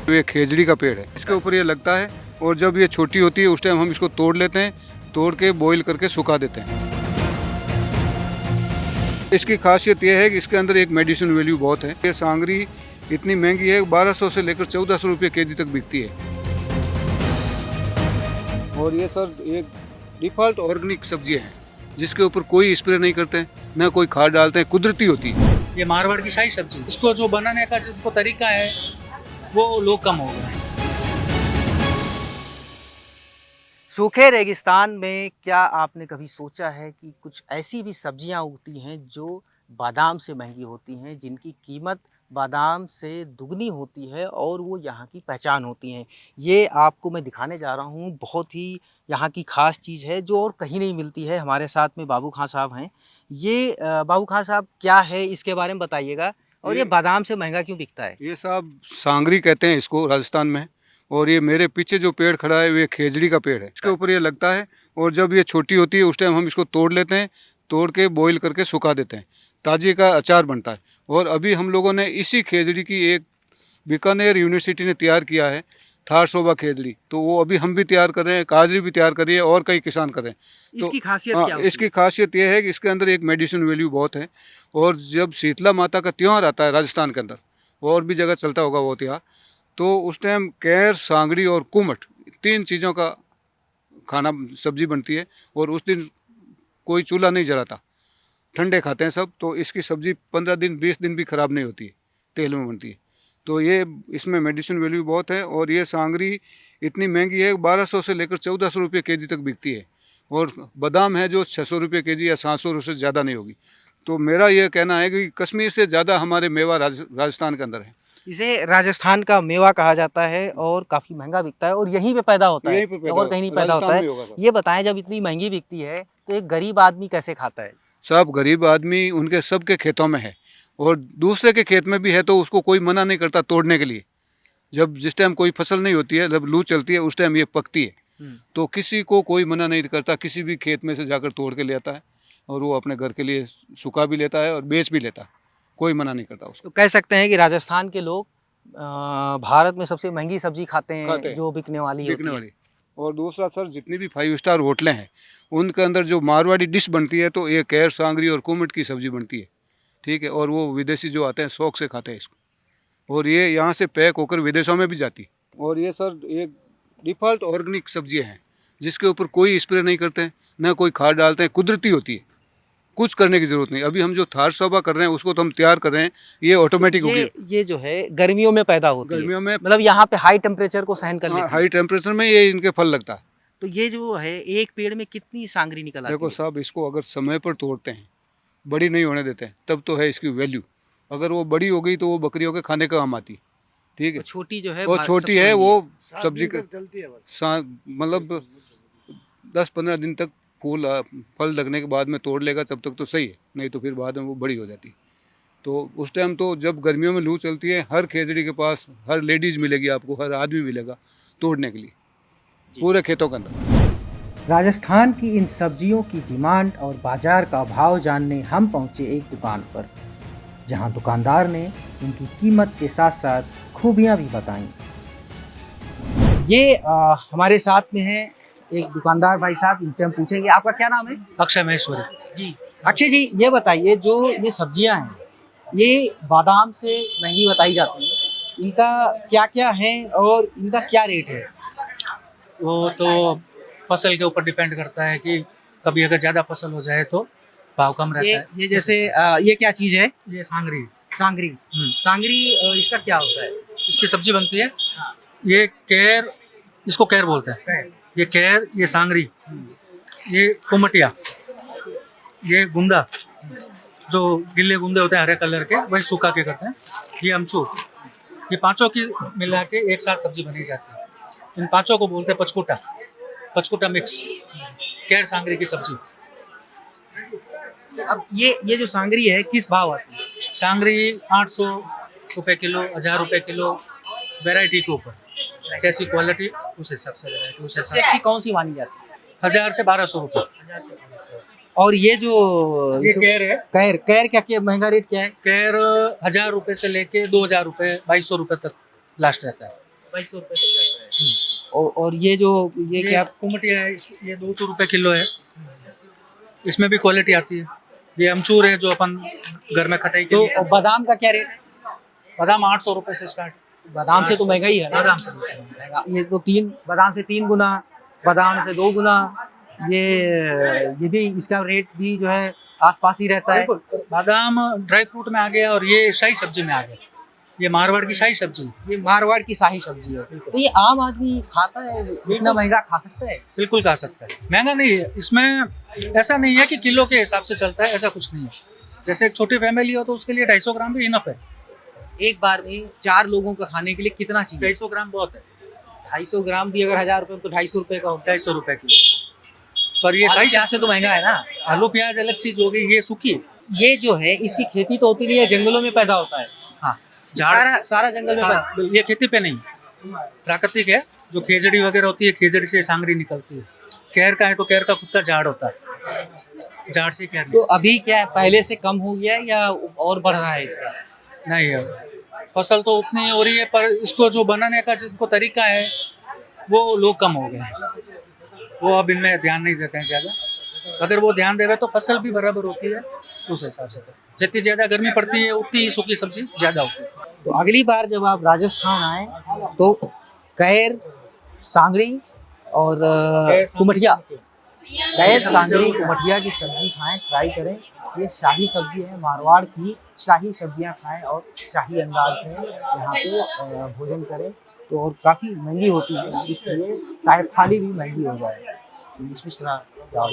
ये खेजड़ी का पेड़ है, इसके ऊपर ये लगता है और जब ये छोटी होती है उस टाइम हम इसको तोड़ लेते हैं, तोड़ के बॉईल करके सुखा देते हैं। इसकी खासियत ये है कि इसके अंदर एक मेडिसिन वैल्यू बहुत है। ये सांगरी इतनी महंगी है, 1200 से लेकर 1400 रुपये केजी तक बिकती है। और ये सर एक डिफ़ॉल्ट ऑर्गेनिक सब्जियां हैं जिसके ऊपर कोई स्प्रे नहीं करते हैं, ना कोई खाद डालते हैं, कुदरती होती है। ये मारवाड़ की शाही सब्जी, इसको जो बनाने का जो तरीका है वो लोग कम हो गए हैं। सूखे रेगिस्तान में क्या आपने कभी सोचा है कि कुछ ऐसी भी सब्जियां उगती हैं जो बादाम से महंगी होती हैं, जिनकी कीमत बादाम से दुगनी होती है और वो यहाँ की पहचान होती हैं। ये आपको मैं दिखाने जा रहा हूँ, बहुत ही यहाँ की ख़ास चीज़ है जो और कहीं नहीं मिलती है। हमारे साथ में बाबू खां साहब हैं। ये बाबू खां साहब क्या है इसके बारे में बताइएगा, और ये बादाम से महंगा क्यों बिकता है? ये साहब सांगरी कहते हैं इसको राजस्थान में। और ये मेरे पीछे जो पेड़ खड़ा है ये खेजड़ी का पेड़ है, इसके ऊपर ये लगता है और जब ये छोटी होती है उस टाइम हम इसको तोड़ लेते हैं, तोड़ के बॉईल करके सुखा देते हैं, ताजे का अचार बनता है। और अभी हम लोगों ने इसी खेजड़ी की एक बीकानेर यूनिवर्सिटी ने तैयार किया है, थार शोभा खेजड़ी, तो वो अभी हम भी तैयार कर रहे हैं, काजरी भी तैयार कर रही है और कई किसान कर रहे हैं। तो इसकी खासियत हाँ, क्या होती है? इसकी खासियत ये है कि इसके अंदर एक मेडिसिन वैल्यू बहुत है। और जब शीतला माता का त्यौहार आता है राजस्थान के अंदर, और भी जगह चलता होगा वो त्यौहार, तो उस टाइम कैर, सांगड़ी और कुमट, 3 चीज़ों का खाना सब्जी बनती है। और उस दिन कोई चूल्हा नहीं जलाता, ठंडे खाते हैं सब, तो इसकी सब्जी 15 दिन 20 दिन भी ख़राब नहीं होती है, तेल में बनती है। तो ये इसमें मेडिसिन वैल्यू बहुत है। और ये सांगरी इतनी महंगी है, 1200 से लेकर 1400 रुपये केजी तक बिकती है। और बादाम है जो 600 रुपये केजी या 700 रुपये से ज़्यादा नहीं होगी। तो मेरा ये कहना है कि कश्मीर से ज़्यादा हमारे मेवा राजस्थान के अंदर है। इसे राजस्थान का मेवा कहा जाता है और काफ़ी महंगा बिकता है और यहीं पे पैदा होता है, और कहीं नहीं पैदा होता है। ये बताएं, जब इतनी महंगी बिकती है तो एक गरीब आदमी कैसे खाता है? सब गरीब आदमी उनके सबके खेतों में है, और दूसरे के खेत में भी है, तो उसको कोई मना नहीं करता तोड़ने के लिए। जब जिस टाइम कोई फसल नहीं होती है, जब लू चलती है, उस टाइम ये पकती है, तो किसी को कोई मना नहीं करता, किसी भी खेत में से जाकर तोड़ के ले आता है और वो अपने घर के लिए सुखा भी लेता है और बेच भी लेता है, कोई मना नहीं करता उसको। तो कह सकते हैं कि राजस्थान के लोग भारत में सबसे महंगी सब्जी खाते हैं जो बिकने वाली होती है। और दूसरा सर, जितनी भी 5 स्टार होटलें हैं उनके अंदर जो मारवाड़ी डिश बनती है, तो ये कैर, सांगरी और कुमट की सब्जी बनती है, ठीक है। और वो विदेशी जो आते हैं शौक से खाते हैं इसको, और ये यहाँ से पैक होकर विदेशों में भी जाती है। और ये सर एक डिफ़ॉल्ट ऑर्गेनिक सब्जियाँ हैं जिसके ऊपर कोई स्प्रे नहीं करते हैं, ना कोई खाद डालते हैं, कुदरती होती है, कुछ करने की ज़रूरत नहीं। अभी हम जो थार शोभा कर रहे हैं उसको तो हम तैयार कर रहे हैं, ये ऑटोमेटिक होगी। ये जो है गर्मियों में पैदा होती है, गर्मियों में, मतलब यहाँ पे हाई टेम्परेचर को सहन कर लेती है। हाई टेम्परेचर में ये इनके फल लगता है। तो ये जो है एक पेड़ में कितनी सांगरी निकल आती है? देखो साहब, इसको अगर समय पर तोड़ते हैं, बड़ी नहीं होने देते हैं, तब तो है इसकी वैल्यू। अगर वो बड़ी हो गई तो वो बकरियों के खाने का काम आती, ठीक है। छोटी जो है वो छोटी है, वो सब्जी का मतलब 10-15 दिन तक फूल फल लगने के बाद में तोड़ लेगा, तब तक तो सही है, नहीं तो फिर बाद में वो बड़ी हो जाती। तो उस टाइम तो जब गर्मियों में लू चलती है, हर खेजड़ी के पास हर लेडीज़ मिलेगी आपको, हर आदमी मिलेगा तोड़ने के लिए, पूरे खेतों के अंदर। राजस्थान की इन सब्जियों की डिमांड और बाजार का भाव जानने हम पहुंचे एक दुकान पर, जहां दुकानदार ने इनकी कीमत के साथ साथ खूबियां भी बताईं। ये हमारे साथ में है एक दुकानदार भाई साहब, इनसे हम पूछेंगे आपका क्या नाम है? अक्षय महेश्वरी जी। अक्षय जी, ये बताइए, जो ये सब्जियां हैं ये बादाम से महंगी बताई जाती हैं, इनका क्या क्या है और इनका क्या रेट है? वो तो फसल के ऊपर डिपेंड करता है कि कभी अगर ज़्यादा फसल हो जाए तो भाव कम रहता है। ये जैसे ये क्या चीज़ है? ये सांगरी, सांगरी। सांगरी इसका क्या होता है? इसकी सब्जी बनती है। ये कैर, इसको कैर बोलते हैं। ये कैर, ये सांगरी, ये कुमटिया, ये गुंदा, जो गिल्ले गुंदे होते हैं हरे कलर के, वही सूखा के करते हैं, ये अमचूर, ये पांचों की मिला के एक साथ सब्जी बनाई जाती है। इन पांचों को बोलते हैं पचकुटा, पचकुटा मिक्स, कैर सांगरी की सब्जी। अब ये जो सांगरी है किस भाव आती है? सांगरी 800 रुपये किलो, 1000 रुपये किलो, वैरायटी के ऊपर, जैसी क्वालिटी उस हिसाब से वैरायटी उस हिसाब अच्छी कौन सी मानी जाती है? 1000 से 1200 रुपये। और ये जो ये कैर है, कैर, कैर क्या महंगा रेट क्या है? कैर 1000 रुपये से लेके 2000 रुपये, 2200 रुपये तक लास्ट रहता है। 2200 रुपए तक जाता है। और ये जो ये क्या कुमटिया है, ये 200 रुपए किलो है। इसमें भी क्वालिटी आती है। ये अमचूर है जो अपन घर में खटाई के तो लिए। बादाम का क्या रेट है? बादाम 800 रुपए से स्टार्ट। बादाम से तो महंगा ही है ना। बादाम से महंगा। ये तो बादाम से 3 गुना, बादाम से 2 गुना, ये भी इसका रेट भी जो है आसपास ही रहता है। बादाम ड्राई फ्रूट में आ गया और ये शाही सब्जी में आ गया। ये मारवाड़ की शाही सब्जी। ये मारवाड़ की शाही सब्जी है। तो ये आम आदमी खाता है, इतना महंगा खा सकता है? बिल्कुल खा सकता है, महंगा नहीं है। इसमें ऐसा नहीं है कि किलो के हिसाब से चलता है, ऐसा कुछ नहीं है। जैसे एक छोटी फैमिली हो तो उसके लिए 250 ग्राम भी इनफ है। एक बार में 4 लोगों का खाने के लिए कितना चाहिए? 250 ग्राम बहुत है। 250 ग्राम भी अगर 1000 रुपए तो 250 रुपए का होता है। 250 रुपए की। पर ये शाही प्याज से तो महंगा है ना। आलू प्याज अलग चीज हो गई, ये सूखी है। ये जो है इसकी खेती तो होती नहीं है, जंगलों में पैदा होता है। हाँ, सारा जंगल में पैदा। ये खेती पे नहीं, प्राकृतिक है। जो खेजड़ी वगैरह होती है, खेजड़ी से सांगरी निकलती है। केर का है तो केर का खुद का झाड़ होता है, झाड़ से केर तो अभी क्या है, पहले से कम हो गया है या और बढ़ रहा है इसका? नहीं है। फसल तो उतनी ही हो रही है, पर इसको जो बनाने का जिनको तरीका है वो लोग कम हो गए हैं। वो अब इनमें ध्यान नहीं देते हैं ज़्यादा। अगर वो ध्यान देवे तो फसल भी बराबर होती है उस हिसाब से। जितनी ज़्यादा गर्मी पड़ती है उतनी ही सूखी सब्जी ज़्यादा होती है। तो अगली बार जब आप राजस्थान आए तो कैर, सांगरी और कुमटिया, कैर, सांगरी, कुमटिया की सब्जी खाएं, ट्राई करें। ये शाही सब्जी है, मारवाड़ की शाही सब्जियां खाएं और शाही अंदाज में यहाँ पे भोजन करें। तो और काफ़ी महंगी होती है, इसलिए शायद थाली भी महंगी हो जाए। इसमें जाओ।